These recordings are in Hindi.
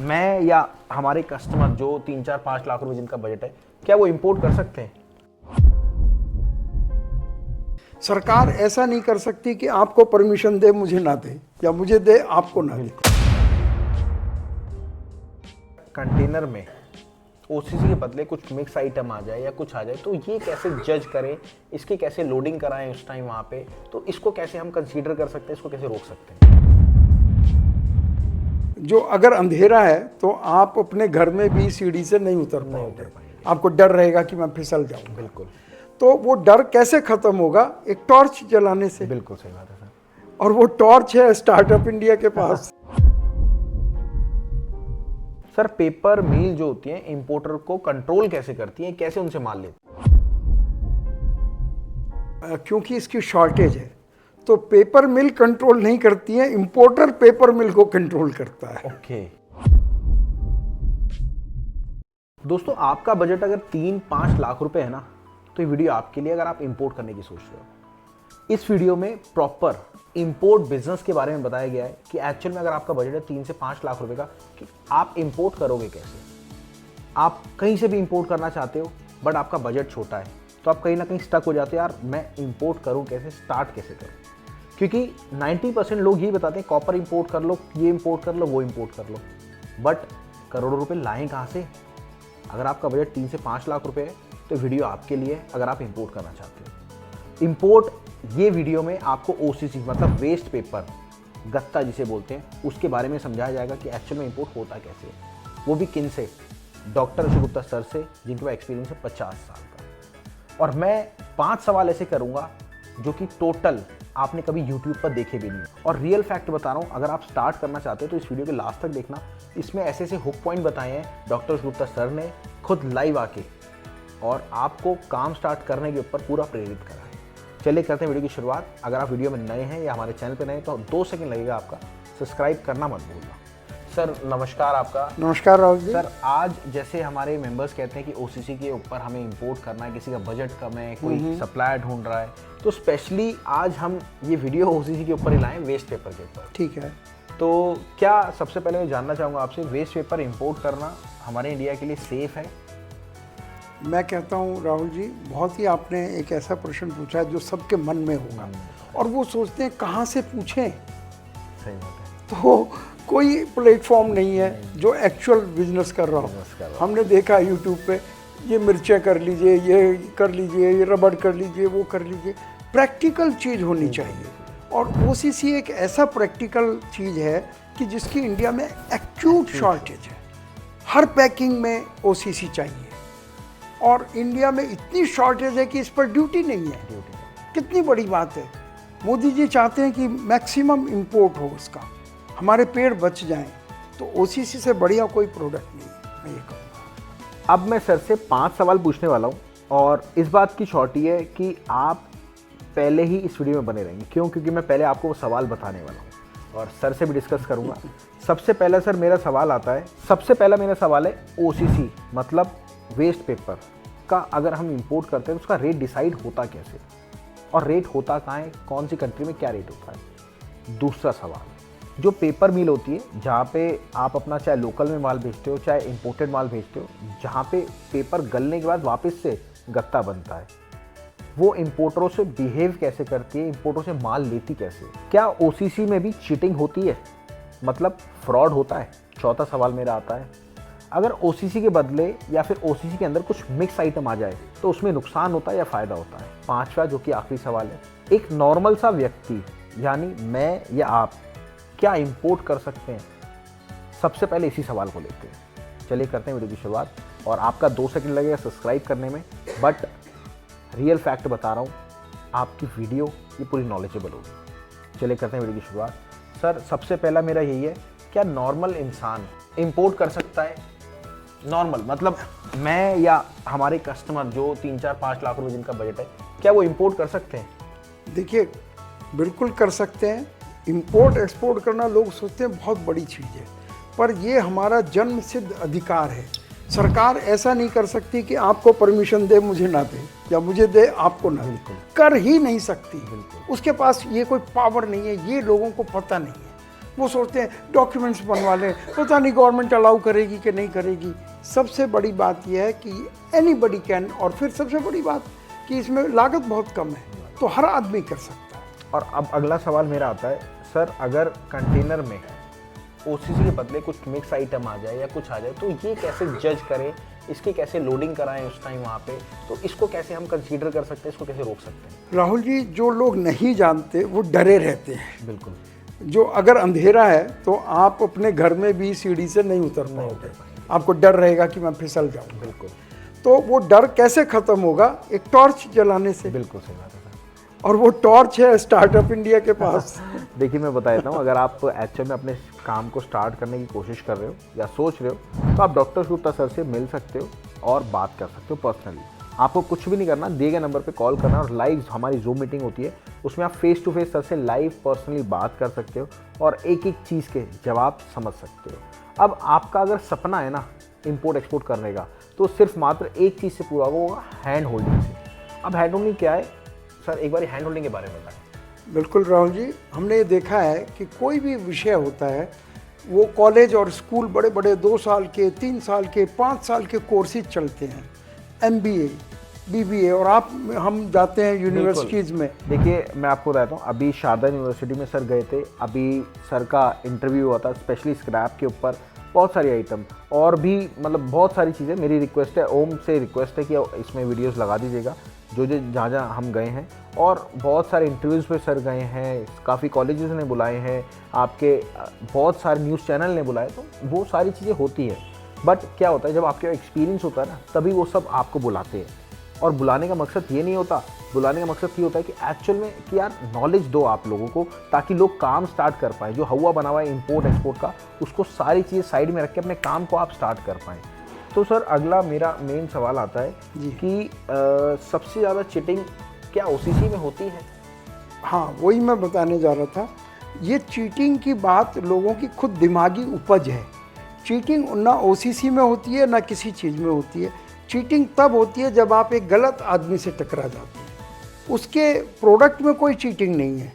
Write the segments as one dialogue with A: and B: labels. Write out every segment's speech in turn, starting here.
A: मैं या हमारे कस्टमर जो 3-4-5 लाख रुपए जिनका बजट है, क्या वो इंपोर्ट कर सकते हैं?
B: सरकार ऐसा नहीं कर सकती कि आपको परमिशन दे मुझे ना दे, या मुझे दे आपको ना दे।
A: कंटेनर में ओसीसी के बदले कुछ मिक्स आइटम आ जाए या कुछ आ जाए, तो ये कैसे जज करें, इसकी कैसे लोडिंग कराएं उस टाइम वहाँ पे, तो इसको कैसे हम कंसीडर कर सकते हैं, इसको कैसे रोक सकते हैं?
B: जो अगर अंधेरा है तो आप अपने घर में भी सीढ़ी से नहीं उतर पाओगे, आपको डर रहेगा कि मैं फिसल जाऊं।
A: बिल्कुल।
B: तो वो डर कैसे खत्म होगा? एक टॉर्च जलाने से।
A: बिल्कुल सही बात है सर।
B: और वो टॉर्च है स्टार्टअप इंडिया के पास।
A: सर, पेपर मिल जो होती है इंपोर्टर को कंट्रोल कैसे करती है, कैसे उनसे माल लेती है?
B: क्योंकि इसकी शॉर्टेज है तो पेपर मिल कंट्रोल नहीं करती है, इंपोर्टर पेपर मिल को कंट्रोल करता है।
A: ओके। दोस्तों, आपका बजट अगर 3-5 लाख रुपए है ना, तो ये वीडियो आपके लिए अगर आप इंपोर्ट करने की सोच रहे हो। इस वीडियो में प्रॉपर इंपोर्ट बिजनेस के बारे में बताया गया है कि एक्चुअल में अगर आपका बजट है 3 से 5 लाख रुपए का, कि आप इंपोर्ट करोगे कैसे। आप कहीं से भी इंपोर्ट करना चाहते हो बट आपका बजट छोटा है, तो आप कहीं ना कहीं स्टक हो जाते हो, यार मैं इंपोर्ट करूं कैसे, स्टार्ट कैसे करूं। क्योंकि 90% लोग यही बताते हैं कॉपर इंपोर्ट कर लो, ये इंपोर्ट कर लो, वो इंपोर्ट कर लो, बट करोड़ों रुपए लाएं कहाँ से? अगर आपका बजट 3 से 5 लाख रुपए है तो वीडियो आपके लिए है अगर आप इंपोर्ट करना चाहते हो। इंपोर्ट, ये वीडियो में आपको ओसीसी मतलब वेस्ट पेपर, गत्ता जिसे बोलते हैं, उसके बारे में समझाया जाएगा कि एक्चुअल में इंपोर्ट होता कैसे है, वो भी किन से? डॉक्टर अशोक गुप्ता सर से, जिनके पास एक्सपीरियंस है 50 साल का। और मैं 5 सवाल ऐसे करूंगा जो कि टोटल आपने कभी यूट्यूब पर देखे भी नहीं। और रियल फैक्ट बता रहा हूँ, अगर आप स्टार्ट करना चाहते हो तो इस वीडियो के लास्ट तक देखना। इसमें ऐसे ऐसे हुक पॉइंट बताए हैं डॉक्टर अशोक गुप्ता सर ने खुद लाइव आके, और आपको काम स्टार्ट करने के ऊपर पूरा प्रेरित करा है। चलिए करते हैं वीडियो की शुरुआत। अगर आप वीडियो में नए हैं या हमारे चैनल पर नए हैं तो 2 सेकंड लगेगा आपका, सब्सक्राइब करना मत भूलना। सर नमस्कार आपका।
B: नमस्कार राहुल जी।
A: सर, आज जैसे हमारे मेंबर्स कहते हैं कि ओसीसी के ऊपर हमें इंपोर्ट करना है, किसी का बजट कम है, कोई सप्लायर ढूंढ रहा है, तो स्पेशली आज हम ये वीडियो ओसीसी के ऊपर ही लाएं, वेस्ट पेपर के ऊपर।
B: ठीक है।
A: तो क्या सबसे पहले मैं जानना चाहूँगा आपसे, वेस्ट पेपर इंपोर्ट करना हमारे इंडिया के लिए सेफ है?
B: मैं कहता हूँ राहुल जी, बहुत ही आपने एक ऐसा प्रश्न पूछा है जो सबके मन में होगा, और वो सोचते हैं कहाँ से पूछें।
A: सही बात है।
B: तो कोई प्लेटफॉर्म नहीं है जो एक्चुअल बिजनेस कर रहा हो। हमने देखा यूट्यूब पे, ये मिर्चें कर लीजिए, ये कर लीजिए, ये रबड़ कर लीजिए, वो कर लीजिए। प्रैक्टिकल चीज़ होनी चाहिए, और ओसीसी एक ऐसा प्रैक्टिकल चीज़ है कि जिसकी इंडिया में एक्यूट शॉर्टेज है। हर पैकिंग में ओसीसी चाहिए, और इंडिया में इतनी शॉर्टेज है कि इस पर ड्यूटी नहीं है। कितनी बड़ी बात है। मोदी जी चाहते हैं कि मैक्सिमम इंपोर्ट हो, उसका हमारे पेड़ बच जाएं, तो ओसीसी से बढ़िया कोई प्रोडक्ट नहीं है, मैं ये कहूँगा।
A: अब मैं सर से 5 सवाल पूछने वाला हूँ, और इस बात की शॉर्टी है कि आप पहले ही इस वीडियो में बने रहेंगे। क्यों? क्योंकि मैं पहले आपको वो सवाल बताने वाला हूँ और सर से भी डिस्कस करूँगा। सबसे पहला सर मेरा सवाल आता है, सबसे पहला मेरा सवाल है ओसीसी मतलब वेस्ट पेपर का अगर हम इंपोर्ट करते हैं तो उसका रेट डिसाइड होता कैसे, और रेट होता कहाँ है, कौन सी कंट्री में क्या रेट होता है? दूसरा सवाल, जो पेपर मिल होती है जहाँ पे आप अपना चाहे लोकल में माल भेजते हो चाहे इंपोर्टेड माल भेजते हो, जहाँ पे पेपर गलने के बाद वापस से गत्ता बनता है, वो इंपोर्टरों से बिहेव कैसे करती है, इंपोर्टरों से माल लेती कैसे? क्या ओसीसी में भी चीटिंग होती है, मतलब फ्रॉड होता है? चौथा सवाल मेरा आता है, अगर ओसीसी के बदले या फिर ओसीसी के अंदर कुछ मिक्स आइटम आ जाए तो उसमें नुकसान होता है या फ़ायदा होता है? पांचवा, जो कि आखिरी सवाल है, एक नॉर्मल सा व्यक्ति यानी मैं या आप क्या इंपोर्ट कर सकते हैं? सबसे पहले इसी सवाल को लेते हैं। चलिए करते हैं वीडियो की शुरुआत, और आपका 2 सेकंड लगेगा सब्सक्राइब करने में, बट रियल फैक्ट बता रहा हूँ, आपकी वीडियो ये पूरी नॉलेजेबल होगी। चलिए करते हैं वीडियो की शुरुआत। सर सबसे पहला मेरा यही है, क्या नॉर्मल इंसान इंपोर्ट कर सकता है? नॉर्मल मतलब मैं या हमारे कस्टमर जो 3-4-5 लाख रुपए जिनका बजट है, क्या वो इंपोर्ट कर सकते हैं?
B: देखिए, बिल्कुल कर सकते हैं। इंपोर्ट एक्सपोर्ट करना लोग सोचते हैं बहुत बड़ी चीज़ है, पर ये हमारा जन्म सिद्ध अधिकार है। सरकार ऐसा नहीं कर सकती कि आपको परमिशन दे मुझे ना दे, या मुझे दे आपको ना दे, कर ही नहीं सकती। उसके पास ये कोई पावर नहीं है, ये लोगों को पता नहीं है। वो सोचते हैं डॉक्यूमेंट्स बनवा लें, पता नहीं गवर्नमेंट अलाउ करेगी कि नहीं करेगी। सबसे बड़ी बात यह है कि एनीबडी कैन, और फिर सबसे बड़ी बात कि इसमें लागत बहुत कम है, तो हर आदमी कर सकता है।
A: और अब अगला सवाल मेरा आता है, सर अगर कंटेनर में ओसीसी के बदले कुछ मिक्स आइटम आ जाए या कुछ आ जाए, तो ये कैसे जज करें, इसकी कैसे लोडिंग कराएं उस टाइम वहाँ पे, तो इसको कैसे हम कंसीडर कर सकते हैं, इसको कैसे रोक सकते हैं?
B: राहुल जी, जो लोग नहीं जानते वो डरे रहते हैं।
A: बिल्कुल।
B: जो अगर अंधेरा है तो आप अपने घर में भी सीढ़ी से नहीं उतर पाओगे, आपको डर रहेगा कि मैं फिसल जाऊँ।
A: बिल्कुल।
B: तो वो डर कैसे खत्म होगा? एक टॉर्च जलाने से।
A: बिल्कुल सही बात है।
B: और वो टॉर्च है स्टार्टअप इंडिया के पास।
A: देखिए मैं बता देता हूँ, अगर आप एक्चुअल में अपने काम को स्टार्ट करने की कोशिश कर रहे हो या सोच रहे हो, तो आप डॉक्टर गुप्ता सर से मिल सकते हो और बात कर सकते हो पर्सनली। आपको कुछ भी नहीं करना, दिए गए नंबर पे कॉल करना और लाइव हमारी जूम मीटिंग होती है, उसमें आप फेस टू फेस सर से लाइव पर्सनली बात कर सकते हो और एक एक चीज़ के जवाब समझ सकते हो। अब आपका अगर सपना है ना इम्पोर्ट एक्सपोर्ट करने का, तो सिर्फ मात्र एक चीज़ से पूरा होगा, हैंड होल्डिंग से। अब हैंड होल्डिंग क्या है सर, एक बार हैंड होल्डिंग के बारे में बताएं।
B: बिल्कुल राहुल जी, हमने ये देखा है कि कोई भी विषय होता है, वो कॉलेज और स्कूल बड़े बड़े 2 साल के, 3 साल के, 5 साल के कोर्सेज चलते हैं, MBA, BBA, और हम जाते हैं यूनिवर्सिटीज़ में।
A: देखिए मैं आपको बताता हूँ, अभी शारदा यूनिवर्सिटी में सर गए थे, अभी सर का इंटरव्यू हुआ था स्पेशली स्क्रैप के ऊपर, बहुत सारी आइटम और भी मतलब बहुत सारी चीज़ें। मेरी रिक्वेस्ट है, ओम से रिक्वेस्ट है कि इसमें वीडियोस लगा दीजिएगा जो जहाँ जहाँ हम गए हैं, और बहुत सारे इंटरव्यूज़ पे सर गए हैं, काफ़ी कॉलेजेस ने बुलाए हैं, आपके बहुत सारे न्यूज़ चैनल ने बुलाए, तो वो सारी चीज़ें होती है। बट क्या होता है, जब आपके एक्सपीरियंस होता है ना, तभी वो सब आपको बुलाते हैं। और बुलाने का मकसद ये नहीं होता, बुलाने का मकसद ये होता है कि एक्चुअल में कि यार नॉलेज दो आप लोगों को, ताकि लोग काम स्टार्ट कर पाएँ। जो हुआ बना हुआ है इम्पोर्ट एक्सपोर्ट का, उसको सारी चीज़ें साइड में रख के अपने काम को आप स्टार्ट कर पाएँ। तो सर अगला मेरा मेन सवाल आता है कि सबसे ज़्यादा चीटिंग क्या ओसीसी में होती है?
B: हाँ, वही मैं बताने जा रहा था। ये चीटिंग की बात लोगों की खुद दिमागी उपज है। चीटिंग ना ओसीसी में होती है ना किसी चीज़ में होती है। चीटिंग तब होती है जब आप एक गलत आदमी से टकरा जाते हैं। उसके प्रोडक्ट में कोई चीटिंग नहीं है,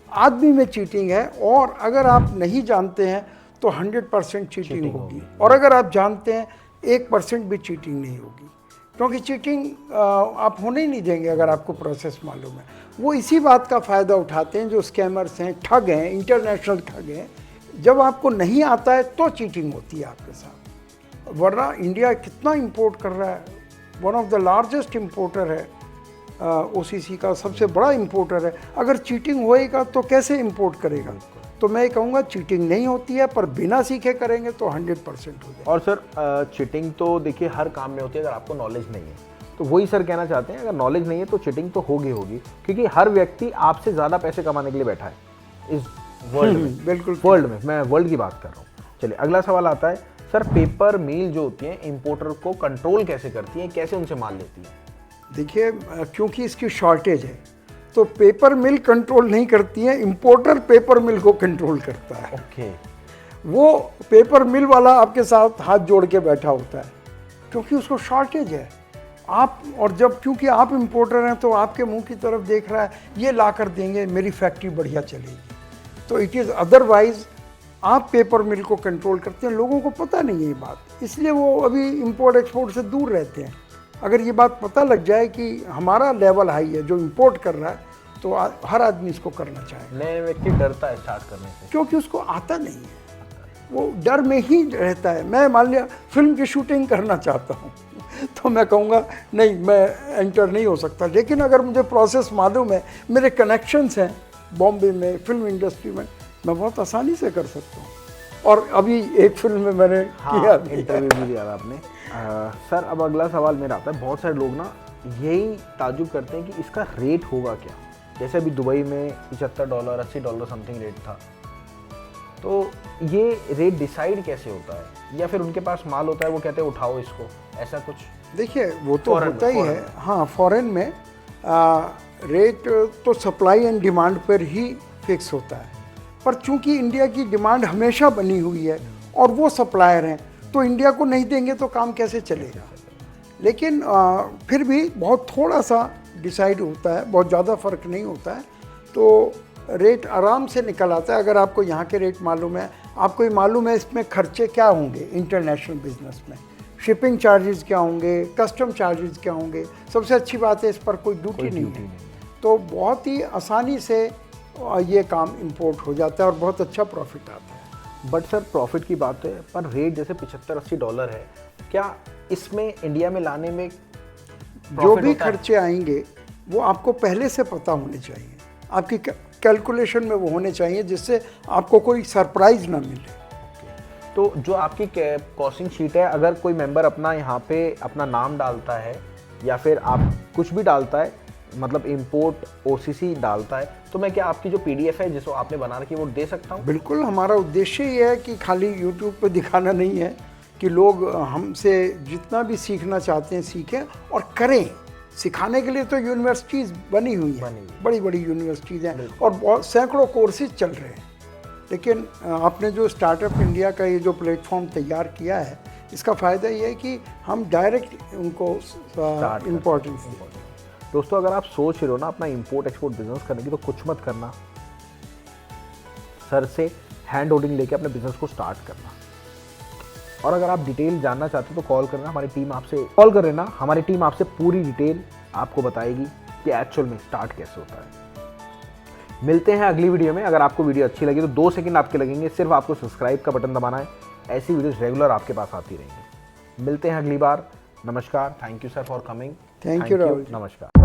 B: आदमी में चीटिंग है। और अगर आप नहीं जानते हैं तो 100% चीटिंग होगी, और अगर आप जानते हैं 1% भी चीटिंग नहीं होगी, क्योंकि चीटिंग आप होने ही नहीं देंगे अगर आपको प्रोसेस मालूम है। वो इसी बात का फ़ायदा उठाते हैं जो स्कैमर्स हैं, ठग हैं, इंटरनेशनल ठग हैं। जब आपको नहीं आता है तो चीटिंग होती है आपके साथ, वरना इंडिया कितना इंपोर्ट कर रहा है, one of the largest importer है, ओसीसी का सबसे बड़ा इंपोर्टर है। अगर चीटिंग होएगा तो कैसे इंपोर्ट करेगा? तो मैं कहूँगा चीटिंग नहीं होती है, पर बिना सीखे करेंगे तो 100% हो जाएगा।
A: और सर चीटिंग तो देखिए हर काम में होती है अगर आपको नॉलेज नहीं है, तो वही सर कहना चाहते हैं, अगर नॉलेज नहीं है तो चीटिंग तो होगी, क्योंकि हर व्यक्ति आपसे ज़्यादा पैसे कमाने के लिए बैठा है इस वर्ल्ड में।
B: बिल्कुल,
A: वर्ल्ड में, मैं वर्ल्ड की बात कर रहा हूँ। चलिए अगला सवाल आता है, सर पेपर मिल जो होती है इंपोर्टर को कंट्रोल कैसे करती है, कैसे उनसे माल लेती है?
B: देखिए, क्योंकि इसकी शॉर्टेज है तो पेपर मिल कंट्रोल नहीं करती है, इंपोर्टर पेपर मिल को कंट्रोल करता है।
A: ओके।
B: वो पेपर मिल वाला आपके साथ हाथ जोड़ के बैठा होता है क्योंकि उसको शॉर्टेज है। आप, और जब क्योंकि आप इंपोर्टर हैं तो आपके मुंह की तरफ देख रहा है, ये ला कर देंगे मेरी फैक्ट्री बढ़िया चलेगी, तो इट इज़ अदरवाइज आप पेपर मिल को कंट्रोल करते हैं। लोगों को पता नहीं है ये बात, इसलिए वो अभी इंपोर्ट एक्सपोर्ट से दूर रहते हैं। अगर ये बात पता लग जाए कि हमारा लेवल हाई है, जो इंपोर्ट कर रहा है, तो हर आदमी इसको करना चाहे।
A: नए व्यक्ति डरता है स्टार्ट करने से,
B: क्योंकि उसको आता नहीं है, वो डर में ही रहता है। मैं मान लिया फिल्म की शूटिंग करना चाहता हूँ तो मैं कहूँगा नहीं, मैं एंटर नहीं हो सकता। लेकिन अगर मुझे प्रोसेस मालूम है, मेरे कनेक्शंस हैं बॉम्बे में, फिल्म इंडस्ट्री में, मैं बहुत आसानी से कर सकता हूँ। और अभी एक फिल्म में मैंने किया
A: इंटरव्यू भी दिया था आपने। सर अब अगला सवाल मेरा आता है, बहुत सारे लोग ना यही ताजुब करते हैं कि इसका रेट होगा क्या। जैसे अभी दुबई में $75 $80 समथिंग रेट था, तो ये रेट डिसाइड कैसे होता है, या फिर उनके पास माल होता है वो कहते हैं उठाओ इसको, ऐसा कुछ?
B: देखिए, वो तो होता ही है। हाँ, फॉरेन में रेट तो सप्लाई एंड डिमांड पर ही फिक्स होता है, पर चूंकि इंडिया की डिमांड हमेशा बनी हुई है और वो सप्लायर हैं, तो इंडिया को नहीं देंगे तो काम कैसे चलेगा। लेकिन फिर भी बहुत थोड़ा सा डिसाइड होता है, बहुत ज़्यादा फ़र्क नहीं होता है। तो रेट आराम से निकल आता है। अगर आपको यहाँ के रेट मालूम है, आपको ये मालूम है इसमें खर्चे क्या होंगे इंटरनेशनल बिजनेस में, शिपिंग चार्जेस क्या होंगे, कस्टम चार्जेस क्या होंगे। सबसे अच्छी बात है इस पर कोई ड्यूटी नहीं है, तो बहुत ही आसानी से ये काम इंपोर्ट हो जाता है और बहुत अच्छा प्रॉफिट आता है।
A: बट सर प्रॉफिट की बात है, पर रेट जैसे $75-80 है, क्या इसमें इंडिया में लाने में
B: जो भी खर्चे आएंगे वो आपको पहले से पता होने चाहिए, आपकी कैलकुलेशन में वो होने चाहिए, जिससे आपको कोई सरप्राइज ना मिले।
A: तो जो आपकी कॉस्टिंग शीट है, अगर कोई मेंबर अपना यहाँ पे अपना नाम डालता है या फिर आप कुछ भी डालता है, मतलब इंपोर्ट OCC डालता है, तो मैं क्या आपकी जो PDF है जिसको आपने बना रखी है वो दे सकता हूँ?
B: बिल्कुल, हमारा उद्देश्य ये है कि खाली यूट्यूब पे दिखाना नहीं है, कि लोग हमसे जितना भी सीखना चाहते हैं सीखें और करें। सिखाने के लिए तो यूनिवर्सिटीज़ बनी हुई हैं, बड़ी बड़ी यूनिवर्सिटीज़ हैं और बहुत सैकड़ों कोर्सेज चल रहे हैं। लेकिन आपने जो स्टार्टअप इंडिया का ये जो प्लेटफॉर्म तैयार किया है, इसका फ़ायदा ये है कि हम डायरेक्ट उनको इम्पोर्टेंस दें।
A: दोस्तों, अगर आप सोच रहे हो ना अपना इंपोर्ट एक्सपोर्ट बिजनेस करने की, तो कुछ मत करना, सर से हैंड होल्डिंग लेके अपने बिजनेस को स्टार्ट करना। और अगर आप डिटेल जानना चाहते हो तो कॉल करना, हमारी टीम आपसे कॉल कर लेना, हमारी टीम आपसे पूरी डिटेल आपको बताएगी कि एक्चुअल में स्टार्ट कैसे होता है। मिलते हैं अगली वीडियो में। अगर आपको वीडियो अच्छी लगी तो 2 सेकंड आपके लगेंगे, सिर्फ आपको सब्सक्राइब का बटन दबाना है। ऐसी वीडियोस रेगुलर आपके पास आती रहेंगी। मिलते हैं अगली बार। नमस्कार। Thank you sir for coming.
B: Thank you,
A: नमस्कार।